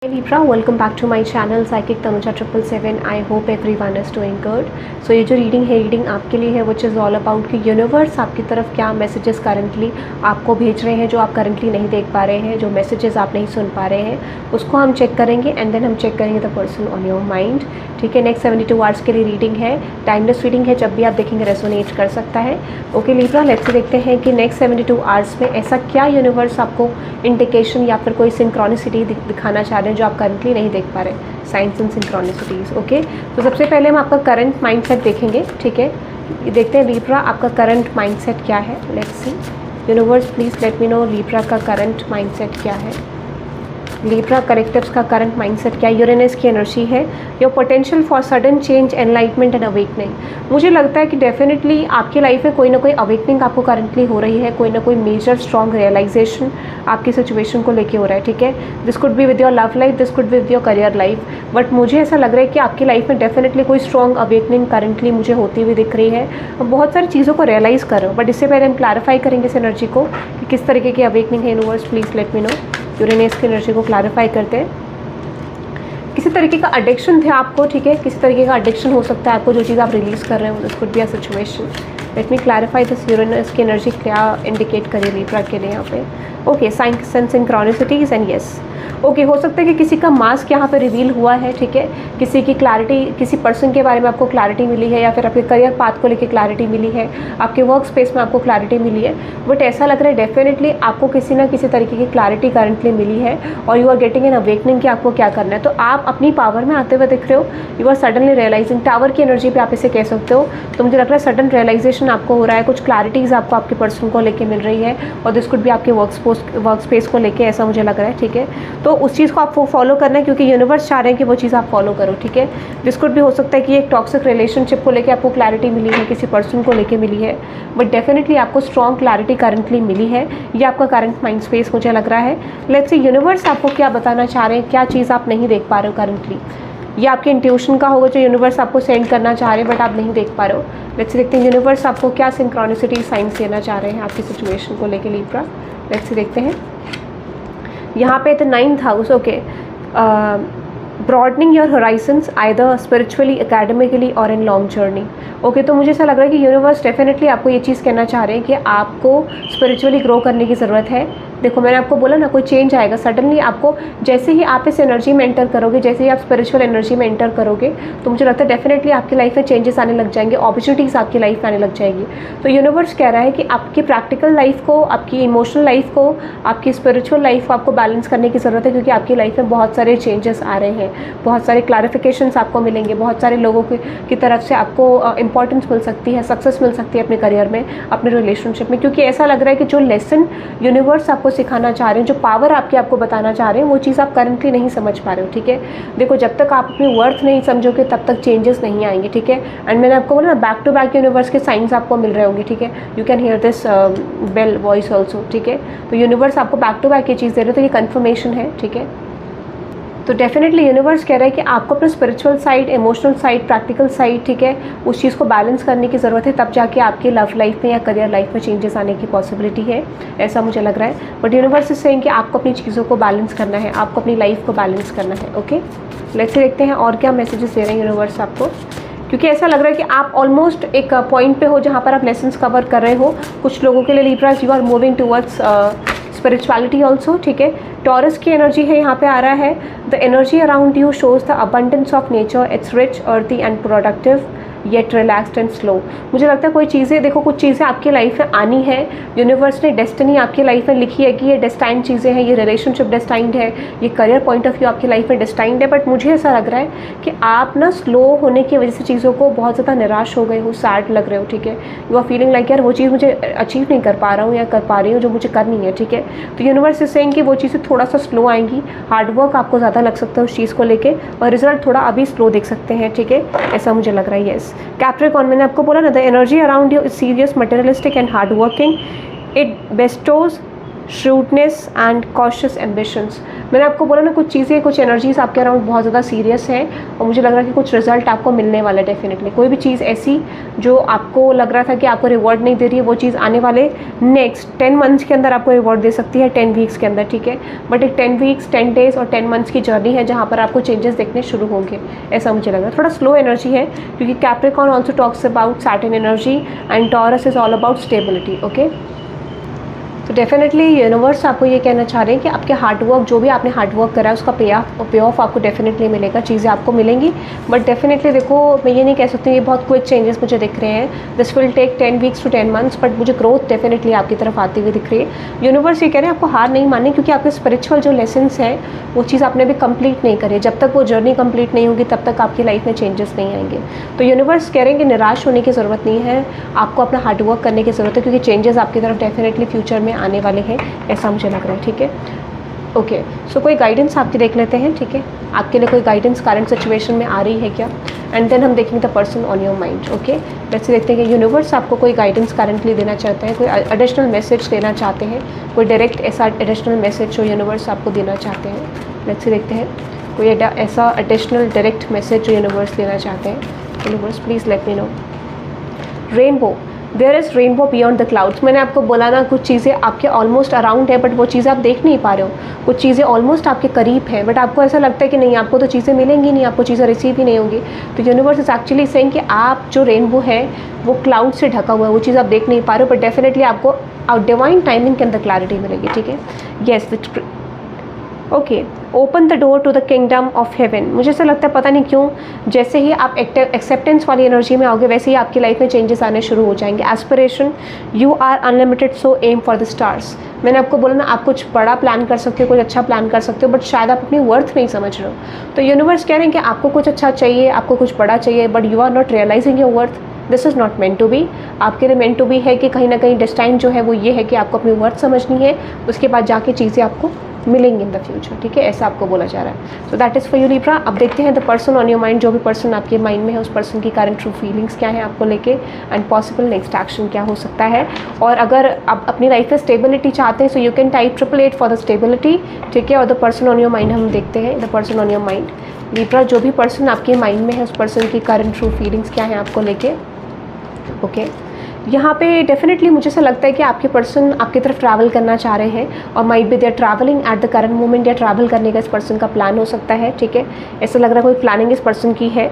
Hi Libra, welcome back to my channel Psychic Tanuja 777. I hope everyone is doing good. So ये जो reading है reading आपके लिए है which is all about कि universe आपकी तरफ क्या मैसेजेस करंटली आपको भेज रहे हैं जो आप करंटली नहीं देख पा रहे हैं, जो मैसेजेस आप नहीं सुन पा रहे हैं उसको हम चेक करेंगे एंड देन हम चेक करेंगे the person on your mind. ठीक है, नेक्स्ट 72 आवर्स के लिए रीडिंग है, टाइमलेस रीडिंग है, जब भी आप देखेंगे रेजोनेट कर सकता है. ओके लिब्रा, लेट्स से देखते हैं कि नेक्स्ट 72 आवर्स में ऐसा क्या यूनिवर्स आपको इंडिकेशन या फिर कोई सिंक्रोनिसिटी दिखाना चाह रहे हैं जो आप करंटली नहीं देख पा रहे. Science and synchronicities. ओके, तो सबसे पहले हम आपका करंट माइंडसेट देखेंगे. ठीक है, देखते हैं लिब्रा आपका करंट माइंडसेट क्या है. Let's see. Universe please let me no Libra का करंट माइंडसेट क्या है. लिब्रा करेक्टिव्स का करंट माइंडसेट क्या है. यूरेनस की एनर्जी है. Your potential for sudden change, enlightenment and awakening. मुझे लगता है कि डेफिनेटली आपकी लाइफ में कोई ना कोई अवेकनिंग आपको करंटली हो रही है, कोई ना कोई मेजर स्ट्रॉन्ग रियलाइजेशन आपकी सिचुएशन को लेके हो रहा है. ठीक है, this could be with your love life, this could be with your career life, but मुझे ऐसा लग रहा है कि आपकी लाइफ में डेफिनेटली कोई स्ट्रॉन्ग अवेकनिंग करंटली मुझे होती हुई दिख रही है. और बहुत सारी चीज़ों को रियलाइज़ कर रहे हो, बट इससे पहले हम क्लैरिफाई करेंगे इस एनर्जी को कि किस तरीके की अवेकनिंग है. Universe please let me no. Uranus की एनर्जी को क्लैरिफाई करते हैं. किसी तरीके का एडिक्शन थे आपको. ठीक है, किसी तरीके का एडिक्शन हो सकता है आपको, जो चीज़ आप रिलीज़ कर रहे हो. This could be a situation. Let me clarify this. Uranus की एनर्जी क्या इंडिकेट करे लिब्रा के लिए यहाँ पे. Okay, science and synchronicities and yes. Okay, हो सकता है कि किसी का मास्क यहाँ पे रिवील हुआ है. ठीक है, किसी की क्लैरिटी, किसी पर्सन के बारे में आपको क्लैरिटी मिली है, या फिर आपके करियर पाथ को लेकर क्लैरिटी मिली है, आपके वर्क स्पेस में आपको क्लैरिटी मिली है. बट ऐसा लग रहा है डेफिनेटली आपको किसी ना किसी तरीके की क्लैरिटी करंटली मिली है और you are getting an awakening कि आपको क्या करना है. तो आप अपनी पावर में आते हुए दिख रहे हो. You are suddenly realising. Tower की एनर्जी पे आप इसे कह सकते हो. तो मुझे लग रहा है सडन रियलाइजेशन आपको हो रहा है, कुछ क्लैरिटीज़ आपको आपके पर्सन को लेकर मिल रही है और दिस कुड भी आपके वर्क स्पेस को लेकर, ऐसा मुझे लग रहा है. ठीक है, तो उस चीज़ को आपको फॉलो करना है क्योंकि यूनिवर्स चाह रहे हैं कि वो चीज़ आप फॉलो करो. ठीक है, दिस कुड भी हो सकता है कि एक टॉक्सिक रिलेशनशिप को लेकर आपको क्लैरिटी मिली है, किसी पर्सन को लेकर मिली है, बट डेफिनेटली आपको स्ट्रॉन्ग क्लैरिटी करंटली मिली है. ये आपका करंट माइंड स्पेस मुझे लग रहा है. लेट्स सी यूनिवर्स आपको क्या बताना चाह रहे हैं, क्या चीज़ आप नहीं देख पा रहे हो करंटली. ये आपके इंट्यूशन का होगा जो यूनिवर्स आपको सेंड करना चाह रहे हैं बट आप नहीं देख पा रहे हो. लेट्स देखते हैं यूनिवर्स आपको क्या सिंक्रोनिसिटी साइंस देना चाह रहे हैं आपकी सिचुएशन को लेकर लिब्रा. लेट्स देखते हैं. यहाँ पे the 9th house. Okay, broadening your Horizons either spiritually, academically और इन लॉन्ग जर्नी. ओके, तो मुझे ऐसा लग रहा है कि यूनिवर्स डेफिनेटली आपको ये चीज़ कहना चाह रहे हैं कि आपको स्पिरिचुअली ग्रो करने की ज़रूरत है. देखो मैंने आपको बोला ना, कोई चेंज आएगा सडनली आपको. जैसे ही आप इस एनर्जी में एंटर करोगे, जैसे ही आप स्पिरिचुअल एनर्जी में एंटर करोगे, तो मुझे लगता है डेफिनेटली आपकी लाइफ में चेंजेस आने लग जाएंगे, अपॉर्चुनिटीज़ आपकी लाइफ में आने लग जाएगी. तो यूनिवर्स कह रहा है कि आपकी प्रैक्टिकल लाइफ को, आपकी इमोशनल लाइफ को, आपकी स्पिरिचुअल लाइफ को आपको बैलेंस करने की ज़रूरत है क्योंकि आपकी लाइफ में बहुत सारे चेंजेस आ रहे हैं, बहुत सारे क्लैरिफिकेशंस आपको मिलेंगे, बहुत सारे लोगों की तरफ से आपको इंपॉर्टेंस मिल सकती है, सक्सेस मिल सकती है अपने करियर में, अपने रिलेशनशिप में. क्योंकि ऐसा लग रहा है कि जो लेसन यूनिवर्स आपको सिखाना चाह रहे हैं, जो पावर आपको बताना चाह रहे हैं, वो चीज़ आप करंटली नहीं समझ पा रहे हो. ठीक है, देखो जब तक आप अपनी वर्थ नहीं समझोगे तब तक चेंजेस नहीं आएंगे. ठीक है, एंड मैंने आपको बोला ना, बैक टू बैक यूनिवर्स के साइंस आपको मिल रहे होंगे. ठीक है, you can hear this bell voice also. ठीक है, तो यूनिवर्स आपको बैक टू बैक ये चीज़ दे रहे हो, तो ये कन्फर्मेशन है. ठीक है, तो डेफिनेटली यूनिवर्स कह रहा है कि आपको अपना spiritual side, emotional side, practical side, ठीक है, उस चीज़ को बैलेंस करने की ज़रूरत है, तब जाके आपकी लव लाइफ में या करियर लाइफ में चेंजेस आने की पॉसिबिलिटी है, ऐसा मुझे लग रहा है. बट यूनिवर्स इज सेइंग कि आपको अपनी चीज़ों को बैलेंस करना है, आपको अपनी लाइफ को बैलेंस करना है. ओके, लेट्स से देखते हैं और क्या मैसेजेस दे रहे हैं यूनिवर्स आपको. क्योंकि ऐसा लग रहा है कि आप ऑलमोस्ट एक पॉइंट पे हो जहाँ पर आप लेसन्स कवर कर रहे हो. कुछ लोगों के लिए Libras you are moving towards spirituality also. ठीक है, टॉरस की एनर्जी है, यहाँ पे आ रहा है. The energy around you shows the abundance of nature. It's rich, earthy and productive, yet relaxed and slow. मुझे लगता है कोई चीज़ें, देखो कुछ चीज़ें आपकी लाइफ में आनी है. यूनिवर्स ने डेस्टिनी आपकी लाइफ में लिखी है कि ये डेस्टाइंड चीज़ें हैं, ये रिलेशनशिप डेस्टाइंड है, ये करियर पॉइंट ऑफ व्यू आपकी लाइफ में डेस्टाइंड है. बट मुझे ऐसा लग रहा है कि आप ना स्लो होने की वजह से चीज़ों को बहुत ज़्यादा निराश हो गए हो, सैड लग रहे हो. ठीक है, यू आर फीलिंग लाइक यार वो चीज़ मुझे अचीव नहीं कर पा रहा हूँ या कर पा रही हूँ जो मुझे करनी है. ठीक है, तो यूनिवर्स इज सेइंग कि वो चीज़ें थोड़ा सा स्लो आएंगी, हार्डवर्क आपको ज़्यादा लग सकता है उस चीज़ को लेके और रिजल्ट थोड़ा अभी स्लो देख सकते हैं. ठीक है, ऐसा मुझे लग रहा है. येस, कैप्रिकॉर्न, मैंने आपको बोला ना, the energy around you is serious, materialistic and hard working. It bestows shrewdness and cautious ambitions। मैंने आपको बोला ना, कुछ चीज़ें, कुछ एनर्जीज आपके अराउंड बहुत ज़्यादा सीरियस है और मुझे लग रहा है कि कुछ रिजल्ट आपको मिलने वाला है डेफिनेटली। कोई भी चीज़ ऐसी जो आपको लग रहा था कि आपको रिवॉर्ड नहीं दे रही है, वो चीज़ आने वाले नेक्स्ट 10 मंथ्स के अंदर आपको रिवॉर्ड दे सकती है, 10 वीक्स के अंदर, ठीक है। बट एक 10 वीक्स, 10 डेज और 10 मंथ्स की जर्नी है जहाँ पर आपको चेंजेस देखने शुरू होंगे, ऐसा मुझे लग रहा है। थोड़ा स्लो एनर्जी है क्योंकि Capricorn also talks about Saturn energy and taurus is all about stability, okay. तो डेफिनेटली यूनिवर्स आपको ये कहना चाह रहे हैं कि आपके हार्डवर्क, जो भी आपने हार्डवर्क करा है उसका पे ऑफ आपको डेफिनेटली मिलेगा, चीज़ें आपको मिलेंगी। बट डेफिनेटली देखो, मैं ये नहीं कह सकती ये बहुत क्विक चेंजेस मुझे दिख रहे हैं, this will take 10 weeks to 10 months, but मुझे ग्रोथ डेफिनेटली आपकी तरफ आती हुई दिख रही है। यूनिवर्स ये कह रहे हैं आपको हार नहीं माननी, क्योंकि आपके स्पिरिचुअल जो लेसन्स हैं वो चीज़ आपने भी कंप्लीट नहीं करी। जब तक वो जर्नी कंप्लीट नहीं होगी तब तक आपकी लाइफ में चेंजेस नहीं आएंगे। तो यूनिवर्स कह रहे हैं कि निराश होने की ज़रूरत नहीं है, आपको अपना हार्डवर्क करने की ज़रूरत है, क्योंकि चेंजेस आपकी तरफ डेफिनेटली फ्यूचर में आने वाले हैं, ऐसा मुझे लग रहा है, ठीक है। ओके, सो कोई गाइडेंस आपकी देख लेते हैं, ठीक है। आपके लिए कोई गाइडेंस करंट सिचुएशन में आ रही है क्या, एंड देन हम देखेंगे the person on your mind, okay. वैसे देखते हैं कि यूनिवर्स आपको कोई गाइडेंस करंटली देना चाहते हैं, कोई एडिशनल मैसेज देना चाहते हैं, कोई डायरेक्ट ऐसा एडिशनल मैसेज जो यूनिवर्स आपको देना चाहते हैं। वैसे देखते हैं कोई ऐसा एडिशनल डायरेक्ट मैसेज जो यूनिवर्स देना चाहते हैं। Universe please let me know. Rainbow, there is rainbow beyond the clouds. मैंने आपको बोला ना, कुछ चीज़ें आपके ऑलमोस्ट अराउंड है बट वो चीज़ें आप देख नहीं पा रहे हो, कुछ चीज़ें ऑलमोस्ट आपके करीब हैं बट आपको ऐसा लगता है कि नहीं, आपको तो चीज़ें मिलेंगी नहीं, आपको चीज़ें रिसीव ही नहीं होंगी। तो यूनिवर्स इज एक्चुअली सेइंग कि आप जो रेनबो है वो क्लाउड से ढका हुआ है, वो चीज़ आप देख नहीं पा रहे हो, बट डेफिनेटली आपको डिवाइन टाइमिंग के अंदर क्लैरिटी मिलेगी, ठीक है। Yes, okay, open the door to the kingdom of heaven. मुझे ऐसा लगता है, पता नहीं क्यों, जैसे ही आप एक्सेप्टेंस वाली एनर्जी में आओगे वैसे ही आपकी लाइफ में चेंजेस आने शुरू हो जाएंगे। Aspiration, you are unlimited, so aim for the stars. मैंने आपको बोला ना, आप कुछ बड़ा प्लान कर सकते हो, कुछ अच्छा प्लान कर सकते हो, बट शायद आप अपनी वर्थ नहीं समझ रहे हो। तो यूनिवर्स कह रहे हैं कि आपको कुछ अच्छा चाहिए, आपको कुछ बड़ा चाहिए, but you are not realising your worth. This is not meant to be. आपके लिए मेंट टू बी है कि कहीं ना कहीं डेस्टाइन जो है वो ये है कि आपको अपनी वर्थ समझनी है, उसके बाद जाके चीज़ें आपको मिलेंगे इन द फ्यूचर, ठीक है, ऐसा आपको बोला जा रहा है। So that is for you Libra. अब देखते हैं the person on your mind, जो भी पर्सन आपके माइंड में है उस पर्सन की करंट ट्रू फीलिंग्स क्या है आपको लेके, एंड पॉसिबल नेक्स्ट एक्शन क्या हो सकता है। और अगर आप अपनी लाइफ में स्टेबिलिटी चाहते हैं, so you can type 888 for the stability, ठीक है। और the person on your mind हम देखते हैं, the person on your mind Libra, जो भी पर्सन आपके माइंड में है उस पर्सन की करंट ट्रू फीलिंग्स क्या है आपको लेके, ओके। यहाँ पे डेफिनेटली मुझे ऐसा लगता है कि आपके पर्सन आपकी तरफ ट्रैवल करना चाह रहे हैं, और might be they are travelling at the current moment, या ट्रैवल करने का इस पर्सन का प्लान हो सकता है, ठीक है। ऐसा लग रहा है कोई प्लानिंग इस पर्सन की है।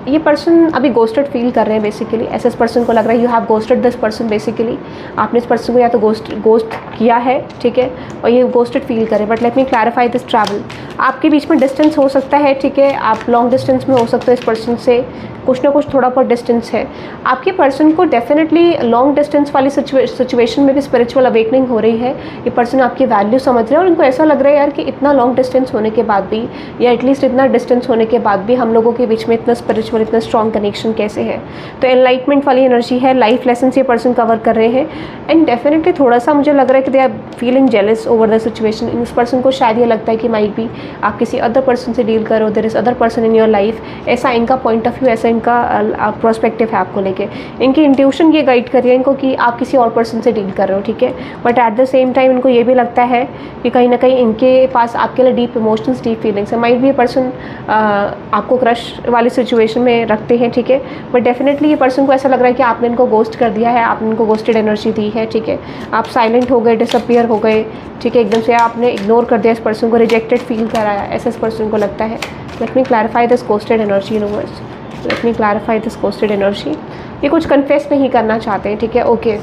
ये पर्सन अभी गोस्टेड फील कर रहे हैं बेसिकली, ऐसे इस पर्सन को लग रहा है you have ghosted this person basically. आपने इस पर्सन को या तो गोस्ट किया है, ठीक है, और ये गोस्टेड फील करें। But let me clarify this travel, आपके बीच में डिस्टेंस हो सकता है, ठीक है, आप लॉन्ग डिस्टेंस में हो सकते हो इस पर्सन से, कुछ ना कुछ थोड़ा बहुत डिस्टेंस है। आपके पर्सन को डेफिनेटली लॉन्ग डिस्टेंस वाली सिचुएशन में भी स्पिरिचुअल अवेकनिंग हो रही है। ये पर्सन आपकी वैल्यू समझ रहे हैं और उनको ऐसा लग रहा है यार कि इतना लॉन्ग डिस्टेंस होने के बाद भी, या एटलीस्ट इतना डिस्टेंस होने के बाद भी हम लोगों के बीच में इतना स्पिरिचुअल, इतना स्ट्रॉन्ग कनेक्शन कैसे है। तो एनलाइटमेंट वाली एनर्जी है, लाइफ लेसन ये पर्सन कवर कर रहे हैं, एंड डेफिनेटली थोड़ा सा मुझे लग रहा है कि they are feeling jealous over the situation. इस पर्सन को शायद ये लगता है कि माइट भी आप किसी अदर पर्सन से डील करो, there is other person in your life, ऐसा इनका पॉइंट ऑफ व्यू, ऐसा इनका प्रोस्पेक्टिव है आपको लेके। इनकी इंट्यूशन ये गाइड कर रही है इनको कि आप किसी और पर्सन से डील कर रहे हो, ठीक है। But at the same time इनको ये भी लगता है कि कहीं ना कहीं इनके पास आपके लिए डीप इमोशंस, डीप फीलिंग्स है। माइट भी ये पर्सन आपको क्रश वाली सिचुएशन में रखते हैं, ठीक है, बट डेफिनेटली ये पर्सन को ऐसा लग रहा है कि आपने इनको गोस्ट कर दिया है, आपने इनको गोस्टेड एनर्जी दी है, ठीक है। आप साइलेंट हो गए, डिसअपियर हो गए, ठीक है, एकदम से आपने इग्नोर कर दिया इस पर्सन को, रिजेक्टेड फील कराया, ऐसा इस पर्सन को लगता है। Late me clarify this ghosted energy universe, late me clarify this ghosted energy. ये कुछ कन्फेस नहीं करना चाहते हैं, ठीक है, ओके।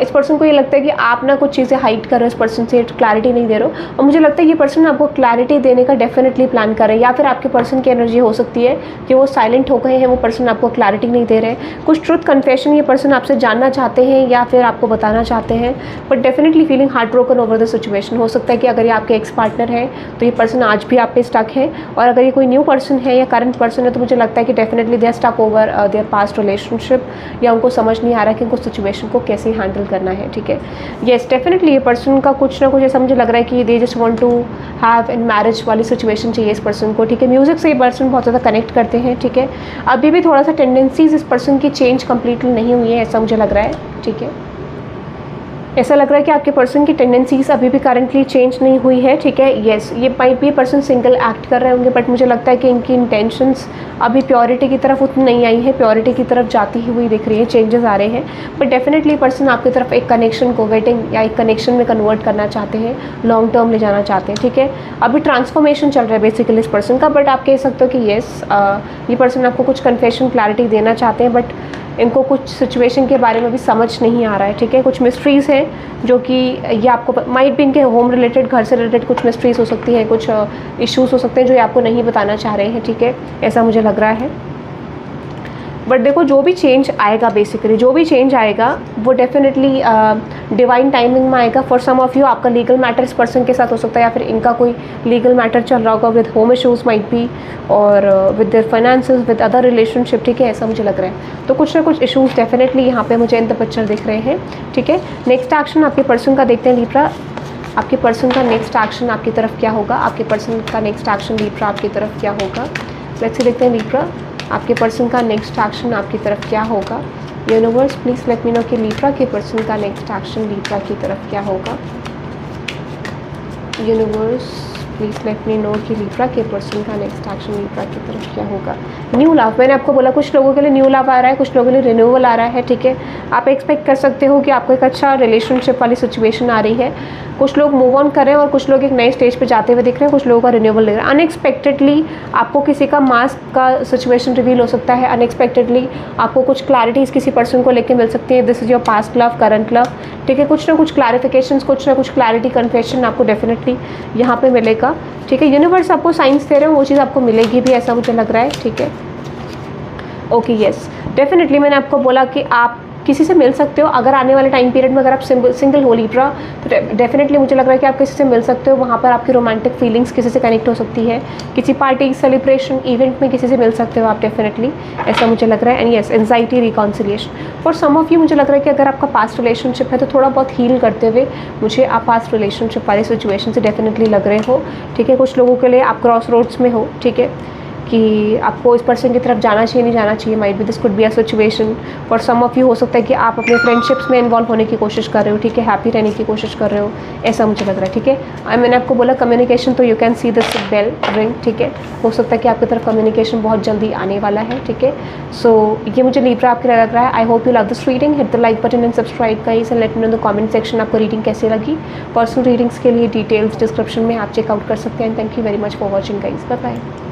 इस पर्सन को ये लगता है कि आप ना कुछ चीज़ें हाइड कर रहे हो इस पर्सन से, क्लैरिटी नहीं दे रहे हो, और मुझे लगता है ये पर्सन आपको क्लैरिटी देने का डेफिनेटली प्लान कर रहे हैं। या फिर आपके पर्सन की एनर्जी हो सकती है कि वो साइलेंट हो गए हैं, वो पर्सन आपको क्लैरिटी नहीं दे रहे हैं। कुछ ट्रुथ कन्फेशन ये पर्सन आपसे जानना चाहते हैं या फिर आपको बताना चाहते हैं, but definitely feeling heart broken over the situation. हो सकता है कि अगर ये आपके एक्स पार्टनर है तो ये पर्सन आज भी आप पे स्टक है, और अगर ये कोई न्यू पर्सन है या करंट पर्सन है तो मुझे लगता है कि definitely they are stuck over their past relationship, या उनको समझ नहीं आ रहा कि उनको सिचुएशन को कैसे हैंडल करना है, ठीक है। येस, डेफिनेटली ये पर्सन का कुछ ना कुछ ऐसा मुझे लग रहा है कि they just want to have in marriage वाली सिचुएशन चाहिए इस पर्सन को, ठीक है। म्यूजिक से ये पर्सन बहुत ज़्यादा कनेक्ट करते हैं, ठीक है। अभी भी थोड़ा सा टेंडेंसीज इस पर्सन की चेंज कंप्लीटली नहीं हुई है, ऐसा मुझे लग रहा है, ठीक है। ऐसा लग रहा है कि आपके पर्सन की टेंडेंसीज अभी भी करंटली चेंज नहीं हुई है, ठीक है। येस, ये माइट भी पर्सन सिंगल एक्ट कर रहे होंगे, बट मुझे लगता है कि इनकी इंटेंशंस अभी प्योरिटी की तरफ उतनी नहीं आई है, प्योरिटी की तरफ जाती ही हुई दिख रही है, चेंजेस आ रहे हैं। बट डेफिनेटली पर्सन आपकी तरफ एक कनेक्शन को वेटिंग या एक कनेक्शन में कन्वर्ट करना चाहते हैं, लॉन्ग टर्म ले जाना चाहते हैं, ठीक है। अभी ट्रांसफॉर्मेशन चल रहा है बेसिकली इस पर्सन का, बट आप कह सकते हो कि येस, ये पर्सन आपको कुछ कन्फेशन क्लैरिटी देना चाहते हैं, बट इनको कुछ सिचुएशन के बारे में भी समझ नहीं आ रहा है, ठीक है। कुछ मिस्ट्रीज़ हैं जो कि ये आपको माइट भी इनके होम रिलेटेड, घर से रिलेटेड कुछ मिस्ट्रीज़ हो सकती है, कुछ इश्यूज़ हो सकते हैं जो ये आपको नहीं बताना चाह रहे हैं, ठीक है। ऐसा मुझे लग रहा है। बट देखो, जो भी चेंज आएगा, बेसिकली जो भी चेंज आएगा वो डेफिनेटली डिवाइन टाइमिंग में आएगा। फॉर सम ऑफ यू आपका लीगल मैटर इस पर्सन के साथ हो सकता है, या फिर इनका कोई लीगल मैटर चल रहा होगा with home issues might be, और with their finances, with other relationship, ठीक है। ऐसा मुझे लग रहा है। तो कुछ ना कुछ इशूज़ डेफिनेटली यहाँ पे मुझे इन द पिक्चर दिख रहे हैं, ठीक है। नेक्स्ट एक्शन आपके पर्सन का देखते हैं लिब्रा। आपके पर्सन का नेक्स्ट एक्शन आपकी तरफ क्या होगा? आपके पर्सन का नेक्स्ट एक्शन लिब्रा आपकी तरफ क्या होगा? लेट्स सी, देखते हैं लिब्रा, आपके पर्सन का नेक्स्ट एक्शन आपकी तरफ क्या होगा? Universe please let me no कि लिब्रा के पर्सन का नेक्स्ट एक्शन लिब्रा की तरफ क्या होगा? Universe please let me no कि लिब्रा के पर्सन का नेक्स्ट एक्शन लिब्रा की तरफ क्या होगा? न्यू लव, मैंने आपको बोला कुछ लोगों के लिए न्यू लव आ रहा है, कुछ लोगों के लिए रिन्यूअल आ रहा है, ठीक है। आप एक्सपेक्ट कर सकते हो कि आपको एक अच्छा रिलेशनशिप वाली सिचुएशन आ रही है। कुछ लोग मूव ऑन कर रहे हैं और कुछ लोग एक नए स्टेज पे जाते हुए दिख रहे हैं, कुछ लोगों का रिन्यूअल दिख रहा है। अनएक्सपेक्टेडली आपको किसी का मास्क का सिचुएशन रिवील हो सकता है, अनएक्सपेक्टेडली आपको कुछ क्लैरिटीज़ किसी पर्सन को लेकर मिल सकती है। This is your past love, current love, ठीक है। कुछ ना कुछ क्लैरिफिकेशंस, कुछ ना कुछ क्लैरिटी, कन्फेशन आपको डेफिनेटली यहाँ पे मिलेगा, ठीक है। यूनिवर्स आपको साइंस दे रहे हो, वो चीज़ आपको मिलेगी भी, ऐसा मुझे लग रहा है, ठीक है। ओके, यस, डेफिनेटली मैंने आपको बोला कि आप किसी से मिल सकते हो। अगर आने वाले टाइम पीरियड में अगर आप सिंगल हो लिब्रा, तो डेफिनेटली मुझे लग रहा है कि आप किसी से मिल सकते हो। वहाँ पर आपकी रोमांटिक फीलिंग्स किसी से कनेक्ट हो सकती है, किसी पार्टी, सेलिब्रेशन, इवेंट में किसी से मिल सकते हो आप डेफिनेटली, ऐसा मुझे लग रहा है। And yes, anxiety, reconciliation for some of you, मुझे लग रहा है कि अगर आपका पास्ट रिलेशनशिप है तो थोड़ा बहुत हील करते हुए मुझे आप पास्ट रिलेशनशिप वाली सिचुएशन से डेफिनेटली लग रहे हो, ठीक है। कुछ लोगों के लिए आप क्रॉस रोड्स में हो, ठीक है, कि आपको इस पर्सन की तरफ जाना चाहिए, नहीं जाना चाहिए। Might be this could be a situation for some of you, हो सकता है कि आप अपने फ्रेंडशिप्स में इन्वॉल्व होने की कोशिश कर रहे हो, ठीक है, हैप्पी रहने की कोशिश कर रहे हो, ऐसा मुझे लग रहा है, ठीक है। मैंने आपको बोला कम्युनिकेशन, तो you can see this bell ring, ठीक है। हो सकता है कि आपकी तरफ कम्युनिकेशन बहुत जल्दी आने वाला है, ठीक है। सो ये मुझे लिब्रा आपके लग रहा है। I hope you love this reading, hit the like button and subscribe guys, and let me no in the comment section आपको रीडिंग कैसे लगी। पर्सनल रीडिंग्स के लिए डिटेल्स डिस्क्रिप्शन में आप चेकआउट कर सकते हैं। Thank you very much for watching guys, bye bye.